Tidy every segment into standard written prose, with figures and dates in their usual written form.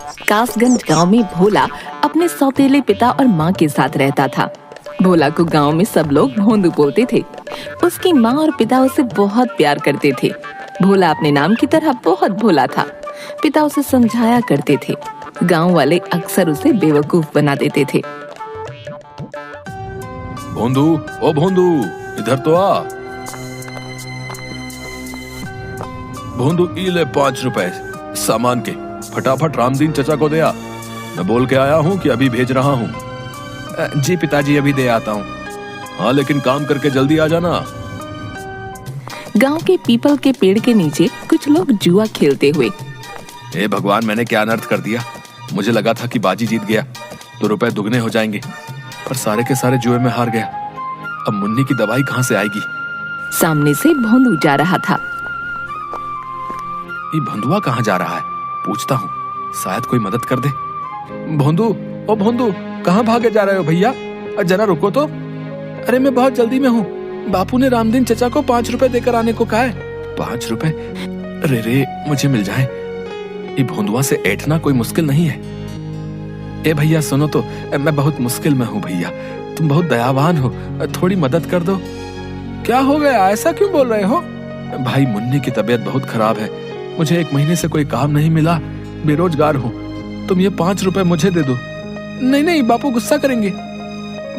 कासगंज गांव में भोला अपने सौतेले पिता और माँ के साथ रहता था। भोला को गांव में सब लोग भोंदू बोलते थे। उसकी माँ और पिता उसे बहुत प्यार करते थे। भोला अपने नाम की तरह बहुत भोला था। पिता उसे समझाया करते थे। गांव वाले अक्सर उसे बेवकूफ बना देते थे। भोंदू, ओ भोंदू, इधर तो आ। भोंदू, ई ले 5 रुपए सामान के, फटाफट रामदीन चचा को दे आ। मैं बोल के आया हूँ कि अभी भेज रहा हूँ। जी पिताजी, अभी दे आता हूँ। हाँ, लेकिन काम करके जल्दी आ जाना। गांव के पीपल के पेड़ के नीचे कुछ लोग जुआ खेलते हुए। हे भगवान, मैंने क्या अनर्थ कर दिया। मुझे लगा था कि बाजी जीत गया तो रुपए दुगने हो जाएंगे, पर सारे के सारे जुए में हार गया। अब मुन्नी की दवाई कहाँ से आएगी? सामने से भोंदू जा रहा था। ये भोंदुआ कहाँ जा रहा है? पूछता हूँ, शायद कोई मदद कर दे। भोंदू, ओ भोंदू, कहाँ भागे जा रहे हो भैया? जरा रुको तो। अरे मैं बहुत जल्दी में हूँ। बापू ने रामदीन चचा को 5 रुपए देकर आने को कहा है। 5 रुपए? अरे रे, मुझे मिल जाए। ये भोंदुआ से ऐठना कोई मुश्किल नहीं है। ए भैया सुनो तो, मैं बहुत मुश्किल में हूँ भैया। तुम बहुत दयावान हो, थोड़ी मदद कर दो। क्या हो गया, ऐसा क्यों बोल रहे हो? भाई, मुन्नी की तबीयत बहुत खराब है। मुझे 1 महीने से कोई काम नहीं मिला, बेरोजगार हूँ। तुम ये 5 रुपए मुझे दे दो। नहीं नहीं, बापू गुस्सा करेंगे।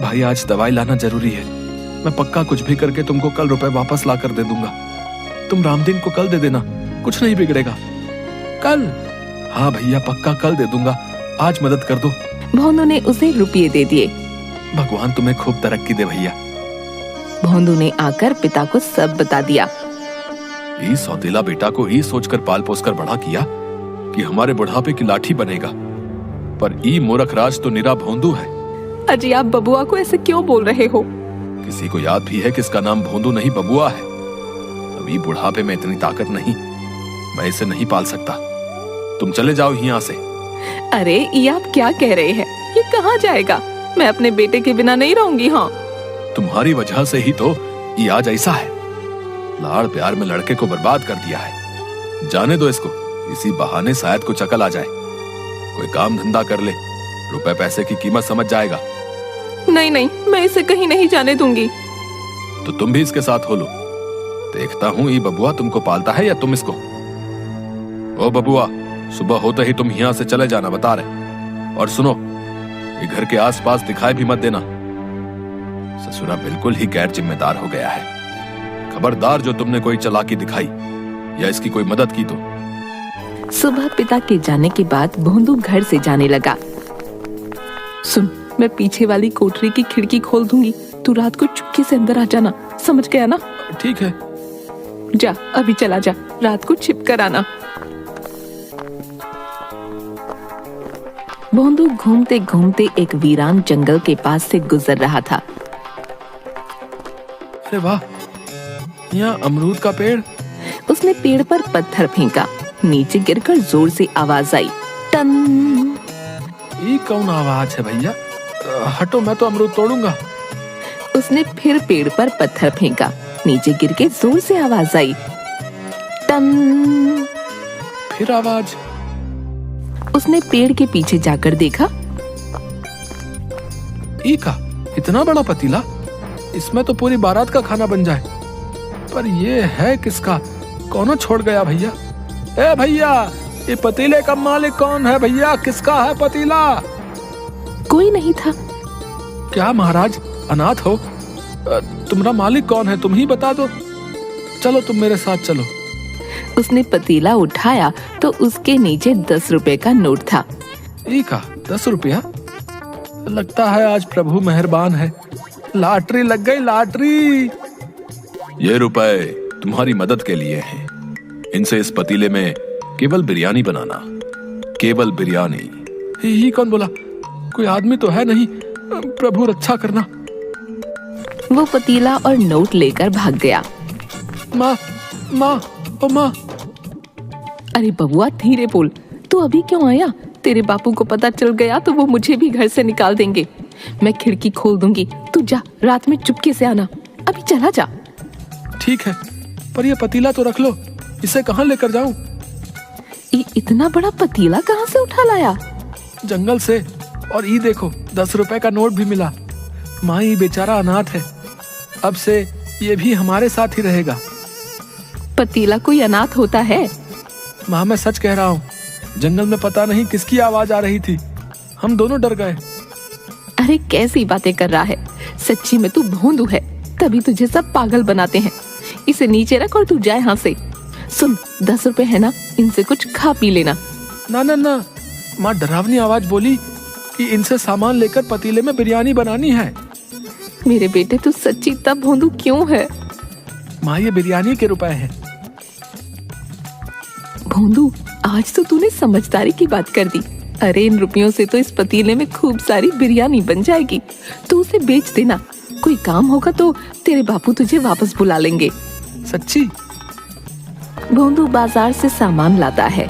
भाई, आज दवाई लाना जरूरी है। मैं पक्का कुछ भी करके तुमको कल रुपए वापस ला कर दे दूंगा। तुम रामदीन को कल दे देना, कुछ नहीं बिगड़ेगा। कल? हाँ भैया, पक्का कल दे दूंगा। आज मदद कर दो। भोंदू ने उसे रुपये दे दिए। भगवान तुम्हें खूब तरक्की दे भैया। भोंदू ने आकर पिता को सब बता दिया। ये सौतेला बेटा को ही सोचकर पाल पोस कर बड़ा किया कि हमारे बुढ़ापे की लाठी बनेगा, पर ई मूर्खराज तो निरा भोंदू है। अजी, आप बबुआ को ऐसे क्यों बोल रहे हो? किसी को याद भी है कि इसका नाम भोंदू नहीं बबुआ है। अभी बुढ़ापे में इतनी ताकत नहीं, मैं इसे नहीं पाल सकता। तुम चले जाओ यहाँ से। अरे, ये आप क्या कह रहे हैं? ये कहाँ जाएगा? मैं अपने बेटे के बिना नहीं रहूंगी। हाँ, तुम्हारी वजह से ही तो ये आज ऐसा है। लाड़ प्यार में लड़के को बर्बाद कर दिया है। जाने दो इसको, इसी बहाने शायद कुछ अकल आ जाए। कोई काम धंधा कर ले, रुपए पैसे की कीमत समझ जाएगा। नहीं नहीं, मैं इसे कहीं नहीं जाने दूंगी। तो तुम भी इसके साथ हो लो। देखता हूँ ये बबुआ तुमको पालता है या तुम इसको। ओ बबुआ, सुबह होते ही तुम यहाँ से चले जाना, बता रहे। और सुनो, ये घर के आसपास दिखाई भी मत देना। ससुरा बिल्कुल ही गैर जिम्मेदार हो गया है। खबरदार जो तुमने कोई चालाकी दिखाई या इसकी कोई मदद की तो। सुबह पिता के जाने के बाद भोंदू घर से जाने लगा। सुन, मैं पीछे वाली कोठरी की खिड़की खोल दूंगी। तू रात को चुपके से अंदर आ जाना, समझ गया ना? ठीक है। जा, अभी चला जा, रात को छिप कर आना। भोंदू घूमते घूमते एक वीरान जंगल के पास से गुजर रहा था। अरे वाह, यहाँ अमरूद का पेड़। उसने पेड़ पर पत्थर फेंका। नीचे गिरकर जोर से आवाज आई, टन। ये कौन आवाज है भैया? हटो, मैं तो अमरूद तोड़ूंगा। उसने फिर पेड़ पर पत्थर फेंका। नीचे गिर के जोर से आवाज आई, टन। फिर आवाज। उसने पेड़ के पीछे जाकर देखा। ई का इतना बड़ा पतीला, इसमें तो पूरी बारात का खाना बन जाए। पर ये है किसका? कौन छोड़ गया भैया? ए भैया, ये पतीले का मालिक कौन है भैया? किसका है पतीला? कोई नहीं था। क्या महाराज, अनाथ हो? तुम्हारा मालिक कौन है? तुम ही बता दो। चलो, तुम मेरे साथ चलो। उसने पतीला उठाया तो उसके नीचे 10 रुपए का नोट था। ई का 10 रुपया? लगता है आज प्रभु मेहरबान है। लॉटरी लग गई, लॉटरी। ये रुपए तुम्हारी मदद के लिए हैं। इनसे इस पतीले में केवल बिरयानी बनाना, केवल बिरयानी। ही कौन बोला? कोई आदमी तो है नहीं। प्रभु रक्षा करना। वो पतीला और नोट लेकर भाग गया। माँ, माँ, ओ माँ। अरे बबुआ, धीरे बोल। तू अभी क्यों आया? तेरे बापू को पता चल गया तो वो मुझे भी घर से निकाल देंगे। मैं खिड़की खोल दूंगी, तू जा, रात में चुपके से आना। अभी चला जा। ठीक है, पर ये पतीला तो रख लो। इसे कहाँ लेकर जाऊं? ये इतना बड़ा पतीला कहाँ से उठा लाया? जंगल से। और ये देखो 10 रुपए का नोट भी मिला। माँ ये बेचारा अनाथ है, अब से ये भी हमारे साथ ही रहेगा। पतीला कोई अनाथ होता है? माँ मैं सच कह रहा हूँ, जंगल में पता नहीं किसकी आवाज आ रही थी, हम दोनों डर गए। अरे कैसी बातें कर रहा है, सच्ची में तू भोंदू है, तभी तुझे सब पागल बनाते हैं। इसे नीचे रख और तू जाए यहाँ से। सुन, 10 रुपए है ना, इनसे कुछ खा पी लेना। ना ना ना, माँ डरावनी आवाज बोली कि इनसे सामान लेकर पतीले में बिरयानी बनानी है। मेरे बेटे तू सच्ची तब भोंदू क्यों है? माँ ये बिरयानी के रुपए हैं। भोंदू, आज तो तूने समझदारी की बात कर दी। अरे इन रुपयों से तो इस पतीले में खूब सारी बिरयानी बन जाएगी। तू उसे बेच देना, कोई काम होगा तो तेरे बापू तुझे वापस बुला लेंगे। सच्ची? भोंदू बाजार से सामान लाता है।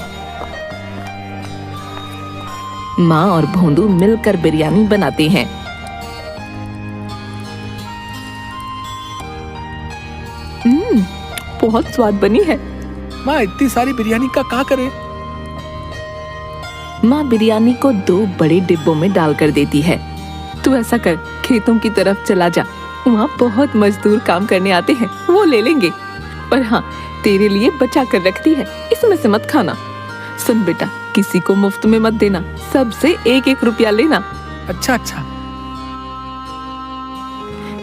माँ और भोंदू मिलकर बिरयानी बनाते हैं। बहुत स्वाद बनी है। माँ इतनी सारी बिरयानी का क्या करे? माँ बिरयानी को 2 बड़े डिब्बों में डालकर देती है। तू ऐसा कर, खेतों की तरफ चला जा, वहाँ बहुत मजदूर काम करने आते हैं, वो ले लेंगे। पर हाँ, तेरे लिए बचा कर रखती है, इसमें से मत खाना। सुन बेटा, किसी को मुफ्त में मत देना, सबसे 1-1 रुपया लेना। अच्छा अच्छा।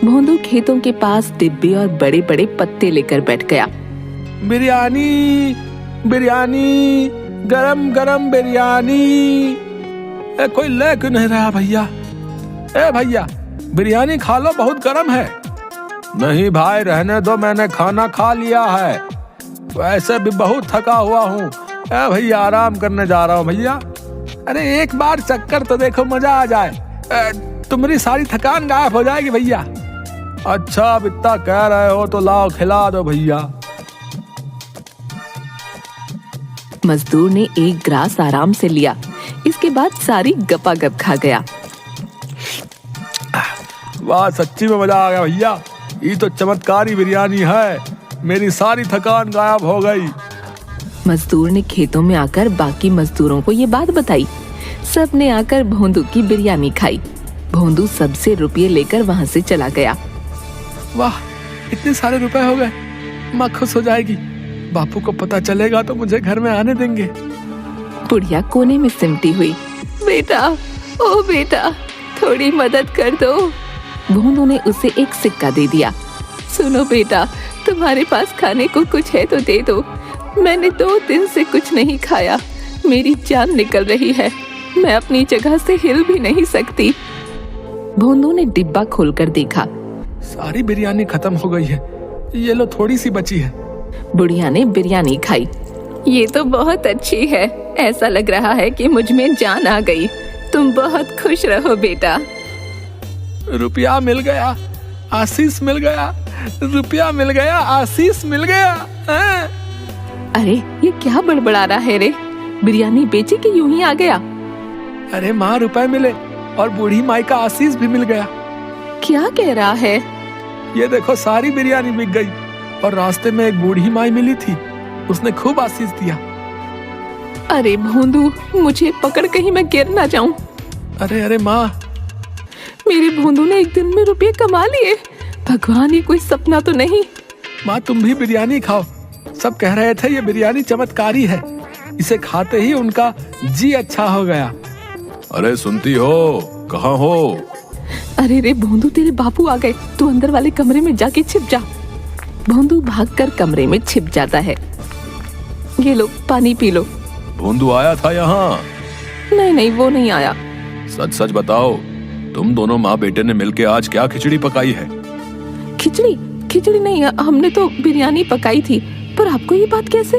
भोंदू खेतों के पास डिब्बे और बड़े बड़े पत्ते लेकर बैठ गया। बिरयानी बिरयानी, गरम गरम बिरयानी। कोई ले क्यों नहीं रहा भैया? ए भैया, बिरयानी खा लो, बहुत गरम है। नहीं भाई रहने दो, मैंने खाना खा लिया है, वैसे भी बहुत थका हुआ हूँ। ए भैया आराम करने जा रहा हूँ भैया। अरे एक बार चक्कर तो देखो, मजा आ जाए, तुम्हारी सारी थकान गायब हो जाएगी भैया। अच्छा अब इतना कह रहे हो तो लाओ खिला दो भैया। मजदूर ने एक ग्रास आराम से लिया, इसके बाद सारी गपागप खा गया। वाह, सच्ची में मजा आ गया भैया, ये तो चमत्कारी बिरयानी है, मेरी सारी थकान गायब हो गई। मजदूर ने खेतों में आकर बाकी मजदूरों को ये बात बताई। सब ने आकर भोंदू की बिरयानी खाई। भोंदू सबसे रुपये लेकर वहाँ से चला गया। वाह, इतने सारे रुपए हो गए, माँ खुश हो जाएगी। बापू को पता चलेगा तो मुझे घर में आने देंगे। बुढ़िया कोने में सिमटी हुई। बेटा, ओ बेटा, थोड़ी मदद कर दो। भोंदू ने उसे एक सिक्का दे दिया। सुनो बेटा, तुम्हारे पास खाने को कुछ है तो दे दो, मैंने 2 दिन से कुछ नहीं खाया, मेरी जान निकल रही है, मैं अपनी जगह से हिल भी नहीं सकती। भोंदू ने डिब्बा खोलकर देखा, सारी बिरयानी खत्म हो गई है, ये लो थोड़ी सी बची है। बुढ़िया ने बिरयानी खाई। ये तो बहुत अच्छी है, ऐसा लग रहा है कि मुझ में जान आ गई, तुम बहुत खुश रहो बेटा। रुपया मिल गया, आशीष मिल गया, रुपया मिल गया, आशीष मिल गया। अरे ये क्या बड़बड़ा रहा है रे, बिरयानी बेची कि यूं ही आ गया? अरे माँ, रुपए मिले और बूढ़ी माई का आशीष भी मिल गया। क्या कह रहा है? ये देखो सारी बिरयानी बिक गई और रास्ते में एक बूढ़ी माई मिली थी, उसने खूब आशीष दिया। अरे भोंदू, मुझे पकड़ कहीं मैं गिर ना जाऊं। अरे अरे माँ, मेरे भोंदू ने एक दिन में रुपये कमा लिए, भगवान ये कोई सपना तो नहीं। माँ तुम भी बिरयानी खाओ, सब कह रहे थे ये बिरयानी चमत्कारी है, इसे खाते ही उनका जी अच्छा हो गया। अरे सुनती हो, कहाँ हो? अरे रे भोंदू, तेरे बापू आ गए, तू अंदर वाले कमरे में जाके छिप जा। भोंदू भागकर कमरे में छिप जाता है। ये लो पानी पी लो। भोंदू आया था यहाँ? नहीं नहीं, वो नहीं आया। सच सच बताओ, तुम दोनों माँ बेटे ने मिलके आज क्या खिचड़ी पकाई है? खिचड़ी नहीं, हमने तो बिरयानी पकाई थी, पर आपको ये बात कैसे?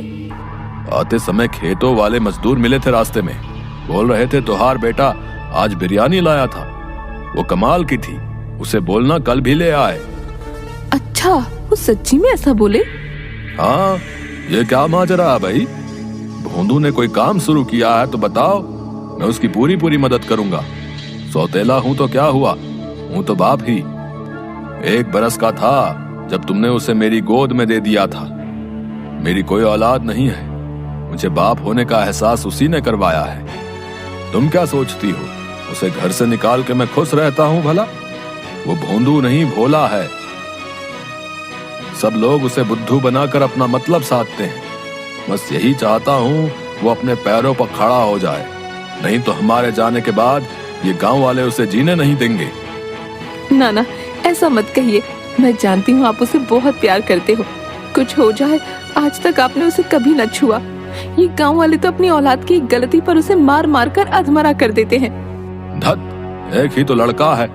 आते समय खेतों वाले मजदूर मिले थे रास्ते में, बोल रहे थे तुहार बेटा आज बिरयानी लाया था, वो कमाल की थी, उसे बोलना कल भी ले आए। अच्छा, वो सच्ची में ऐसा बोले? हाँ, ये क्या माजरा है भाई? भोंदू ने कोई काम शुरू किया है तो बताओ, मैं उसकी पूरी मदद करूंगा। सौतेला हूं तो क्या हुआ, हूं तो बाप ही। 1 बरस का था जब तुमने उसे मेरी गोद में दे दिया था। मेरी कोई औलाद नहीं है, मुझे बाप होने का एहसास उसी ने करवाया है। तुम क्या सोचती हो उसे घर से निकाल के मैं खुश रहता हूं भला? वो भोंदू नहीं, भोला है। सब लोग उसे बुद्धू बनाकर अपना मतलब साधते हैं। बस यही चाहता हूं वो अपने पैरों पर खड़ा हो जाए, नहीं तो हमारे जाने के बाद ये गांव वाले उसे जीने नहीं देंगे। नाना, ऐसा मत कहिए। मैं जानती हूँ आप उसे बहुत प्यार करते हो। कुछ हो जाए, आज तक आपने उसे कभी न छुआ। ये गांव वाले तो अपनी औलाद की एक गलती पर उसे मार मार कर अधमरा कर देते हैं। धत, एक ही तो लड़का है,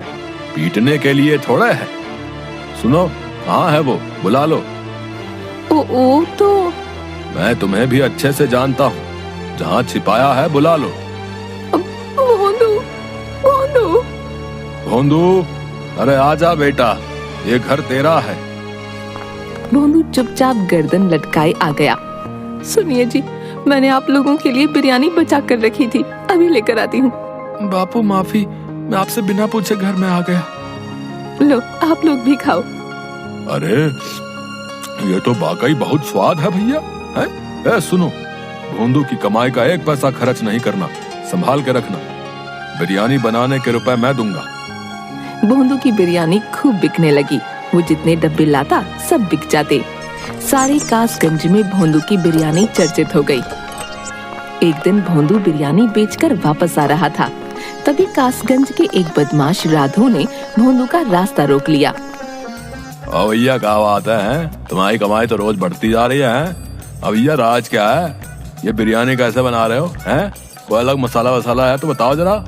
पीटने के लिए थोड़े है। सुनो, कहाँ है वो? बुला लो। ओ तो मैं तुम्हें भी अच्छे से जानता हूँ, जहाँ छिपाया है बुला लो। भोंदू, भोंदू। भोंदू, अरे आजा बेटा, ये घर तेरा है। भोंदू चुपचाप गर्दन लटकाए आ गया। सुनिए जी, मैंने आप लोगों के लिए बिरयानी बचा कर रखी थी, अभी लेकर आती हूँ। बापू माफी, मैं आपसे बिना पूछे घर में आ गया। लो, आप लोग भी खाओ। अरे ये तो वाकई बहुत स्वाद है भैया। है? सुनो, भोंदू की कमाई का एक पैसा खर्च नहीं करना, संभाल के रखना। बिरयानी बनाने के रुपए मैं दूंगा। भोंदू की बिरयानी खूब बिकने लगी। वो जितने डब्बे लाता सब बिक जाते। सारे कासगंज में भोंदू की बिरयानी चर्चित हो गई। एक दिन भोंदू बिरयानी बेचकर वापस आ रहा था, तभी कासगंज के एक बदमाश राधू ने भोंदू का रास्ता रोक लिया। ओ भैया, क्या बात है? तुम्हारी कमाई तो रोज बढ़ती जा रही है। अब भैया राज क्या है? ये बिरयानी कैसे बना रहे हो? हैं? कोई अलग मसाला वसाला है तो बताओ जरा।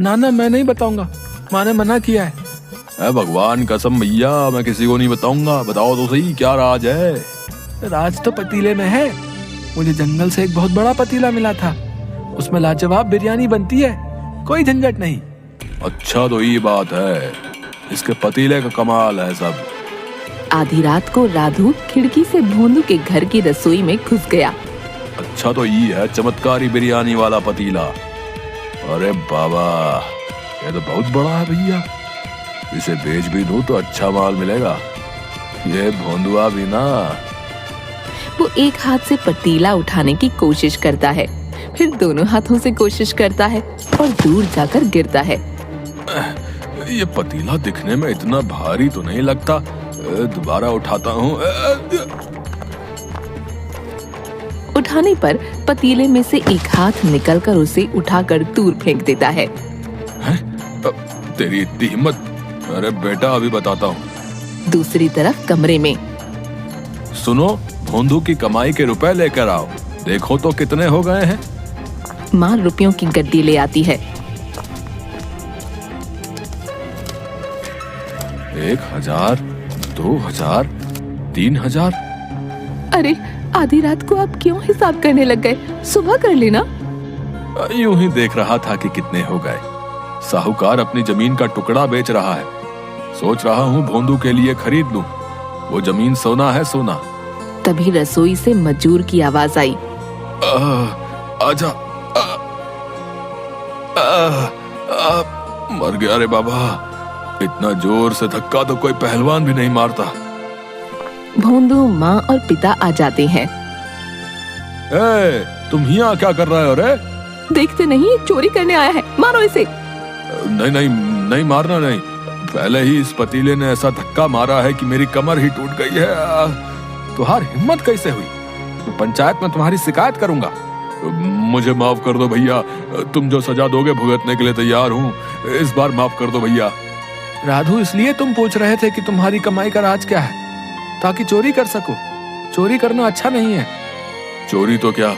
नाना, मैं नहीं बताऊंगा, माँ ने मना किया है। भगवान कसम भैया, मैं किसी को नहीं बताऊंगा। बताओ तो सही, क्या राज है? राज तो पतीले में है। मुझे जंगल से एक बहुत बड़ा पतीला मिला था, उसमें लाजवाब बिरयानी बनती है, कोई झंझट नहीं। अच्छा, तो ये बात है, इसके पतीले का कमाल है सब। आधी रात को राधू खिड़की से भोंदू के घर की रसोई में घुस गया। अच्छा, तो ये है चमत्कारी बिरयानी वाला पतीला। अरे बाबा, ये तो बहुत बड़ा है भैया। इसे बेच भी दूं तो अच्छा माल मिलेगा। ये भोंदुआ भी ना। वो एक हाथ से पतीला उठाने की कोशिश करता है, फिर दोनों हाथों से कोशिश करता है और दूर जाकर गिरता है। ये पतीला दिखने में इतना भारी तो नहीं लगता। दोबारा उठाता हूँ। उठाने पर पतीले में से एक हाथ निकलकर उसे उठाकर दूर फेंक देता है। तेरी इतनी हिम्मत? अरे बेटा, अभी बताता हूँ। दूसरी तरफ कमरे में, सुनो, भोंदू की कमाई के रुपए लेकर आओ, देखो तो कितने हो गए हैं। माँ रुपयों की गड्डी ले आती है। 1000, 2000, 3000। अरे, आधी रात को आप क्यों हिसाब करने लग गए? सुबह कर लेना। यूं ही देख रहा था कि कितने हो गए। साहूकार अपनी जमीन का टुकड़ा बेच रहा है। सोच रहा हूँ भोंदू के लिए खरीद लूं। वो जमीन सोना है, सोना। तभी रसोई से मजूर की आवाज आई। आजा। मर गया रे बाबा। इतना जोर से धक्का तो कोई पहलवान भी नहीं मारता। भोंदू, माँ और पिता आ जाते हैं। तुम यहाँ क्या कर रहे हो रे? देखते नहीं, ये चोरी करने आया है, मारो इसे। नहीं नहीं नहीं, मारना नहीं। पहले ही इस पतीले ने ऐसा धक्का मारा है कि मेरी कमर ही टूट गई है। तुम्हारी हिम्मत कैसे हुई? तो पंचायत में तुम्हारी शिकायत करूंगा। मुझे माफ कर दो भैया, तुम जो सजा दोगे भुगतने के लिए तैयार हूँ। इस बार माफ कर दो भैया। राधू, इसलिए तुम पूछ रहे थे कि तुम्हारी कमाई का राज क्या है? ताकि चोरी कर सको। चोरी करना अच्छा नहीं है। चोरी तो क्या,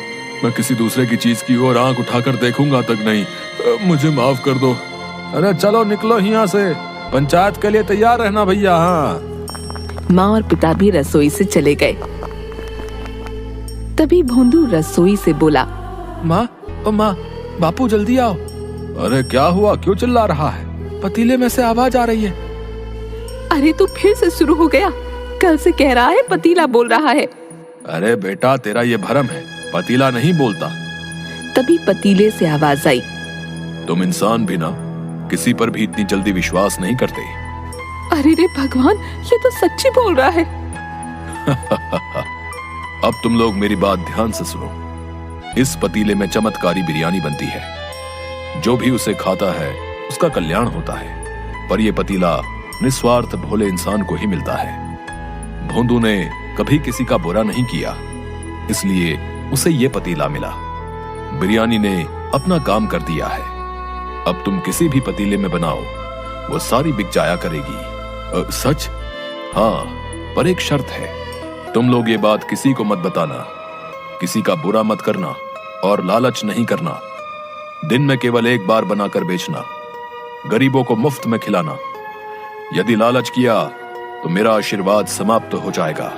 मैं किसी दूसरे की चीज की ओर आंख उठाकर देखूंगा तक नहीं। मुझे माफ कर दो। अरे चलो निकलो यहाँ से, पंचायत के लिए तैयार रहना भैया। हाँ। माँ और पिता भी रसोई से चले गए। तभी भोंदू रसोई से बोला, माँ, ओ माँ, बापू जल्दी आओ। अरे क्या हुआ, क्यों चिल्ला रहा है? पतीले में से आवाज आ रही है। अरे तो फिर से शुरू हो गया। कल से कह रहा है पतीला बोल रहा है। अरे बेटा, तेरा ये भरम है, पतीला नहीं बोलता। तभी पतीले से आवाज आई। तुम इंसान भी ना किसी पर भी इतनी जल्दी विश्वास नहीं करते। अरे रे भगवान, ये तो सच्ची बोल रहा है। अब तुम लोग मेरी बात ध्यान से सुनो। इस पतीले में चमत्कारी बिरयानी बनती है। जो भी उसे खाता है उसका कल्याण होता है। पर यह पतीला निस्वार्थ भोले इंसान को ही मिलता है। भोंदू ने कभी किसी का बुरा नहीं किया, इसलिए उसे यह पतीला मिला। बिरयानी ने अपना काम कर दिया है। अब तुम किसी भी पतीले में बनाओ, वो सारी बिक जाया करेगी। सच? हाँ, पर एक शर्त है। तुम लोग ये बात किसी को मत बताना, किसी का बुरा मत करना और लालच नहीं करना। दिन में केवल एक बार बनाकर बेचना, गरीबों को मुफ्त में खिलाना। यदि लालच किया तो मेरा आशीर्वाद समाप्त हो जाएगा।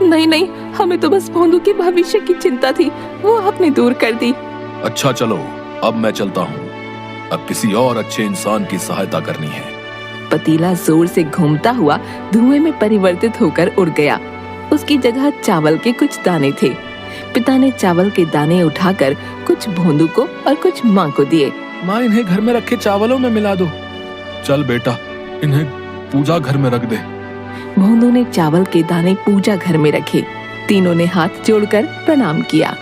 नहीं नहीं, हमें तो बस भोंदू के भविष्य की चिंता थी, वो आपने दूर कर दी। अच्छा चलो, अब मैं चलता हूँ। अब किसी और अच्छे इंसान की सहायता करनी है। पतीला जोर से घूमता हुआ धुएं में परिवर्तित होकर उड़ गया। उसकी जगह चावल के कुछ दाने थे। पिता ने चावल के दाने उठाकर कुछ भोंदू को और कुछ माँ को दिए। माँ, इन्हें घर में रखे चावलों में मिला दो। चल बेटा, इन्हें पूजा घर में रख दे। भोंदू ने चावल के दाने पूजा घर में रखे। तीनों ने हाथ जोड़कर प्रणाम किया।